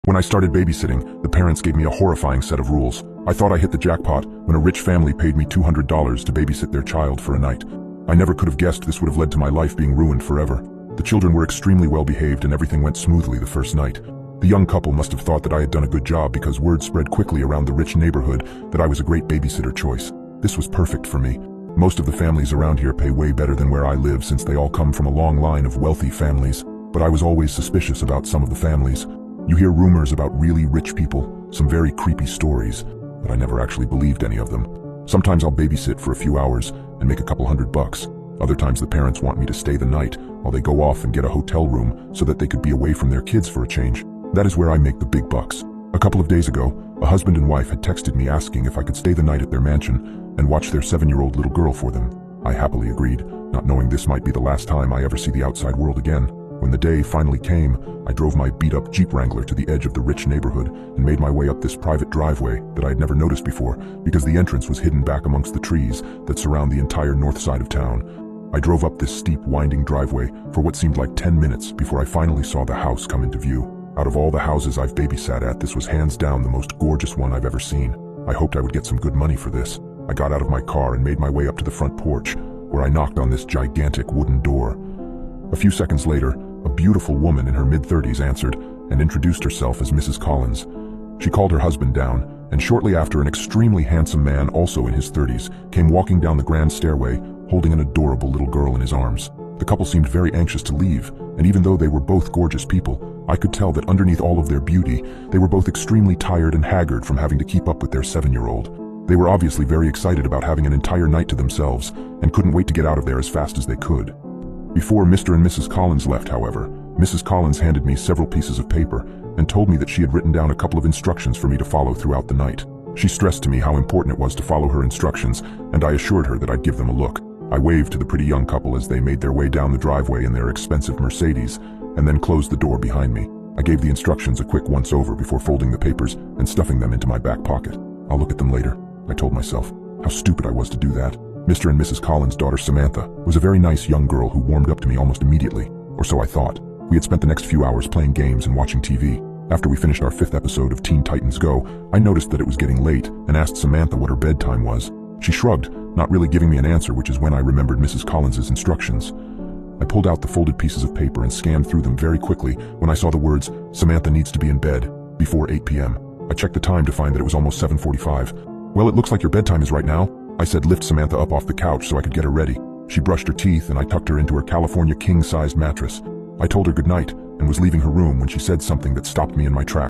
When I started babysitting, the parents gave me a horrifying set of rules. I thought I hit the jackpot when a rich family paid me $200 to babysit their child for a night. I never could have guessed this would have led to my life being ruined forever. The children were extremely well behaved and everything went smoothly the first night. The young couple must have thought that I had done a good job because word spread quickly around the rich neighborhood that I was a great babysitter choice. This was perfect for me. Most of the families around here pay way better than where I live since they all come from a long line of wealthy families. But I was always suspicious about some of the families. You hear rumors about really rich people, some very creepy stories, but I never actually believed any of them. Sometimes I'll babysit for a few hours and make a couple $100. Other times the parents want me to stay the night while they go off and get a hotel room so that they could be away from their kids for a change. That is where I make the big bucks. A couple of days ago, a husband and wife had texted me asking if I could stay the night at their mansion and watch their 7-year-old little girl for them. I happily agreed, not knowing this might be the last time I ever see the outside world again. When the day finally came, I drove my beat-up Jeep Wrangler to the edge of the rich neighborhood and made my way up this private driveway that I had never noticed before because the entrance was hidden back amongst the trees that surround the entire north side of town. I drove up this steep, winding driveway for what seemed like 10 minutes before I finally saw the house come into view. Out of all the houses I've babysat at, this was hands down the most gorgeous one I've ever seen. I hoped I would get some good money for this. I got out of my car and made my way up to the front porch, where I knocked on this gigantic wooden door. A few seconds later, a beautiful woman in her mid-30s answered and introduced herself as Mrs. Collins. She called her husband down, and shortly after, an extremely handsome man, also in his 30s, came walking down the grand stairway, holding an adorable little girl in his arms. The couple seemed very anxious to leave, and even though they were both gorgeous people, I could tell that underneath all of their beauty, they were both extremely tired and haggard from having to keep up with their 7-year-old. They were obviously very excited about having an entire night to themselves, and couldn't wait to get out of there as fast as they could. Before Mr. and Mrs. Collins left, however, Mrs. Collins handed me several pieces of paper and told me that she had written down a couple of instructions for me to follow throughout the night. She stressed to me how important it was to follow her instructions, and I assured her that I'd give them a look. I waved to the pretty young couple as they made their way down the driveway in their expensive Mercedes, and then closed the door behind me. I gave the instructions a quick once-over before folding the papers and stuffing them into my back pocket. I'll look at them later, I told myself. How stupid I was to do that. Mr. and Mrs. Collins' daughter Samantha was a very nice young girl who warmed up to me almost immediately, or so I thought. We had spent the next few hours playing games and watching TV. After we finished our 5th episode of Teen Titans Go, I noticed that it was getting late and asked Samantha what her bedtime was. She shrugged, not really giving me an answer, which is when I remembered Mrs. Collins' instructions. I pulled out the folded pieces of paper and scanned through them very quickly when I saw the words, "Samantha needs to be in bed before 8 p.m. I checked the time to find that it was almost 7:45. "Well, it looks like your bedtime is right now," I said, lift Samantha up off the couch so I could get her ready. She brushed her teeth and I tucked her into her California king-sized mattress. I told her goodnight and was leaving her room when she said something that stopped me in my tracks.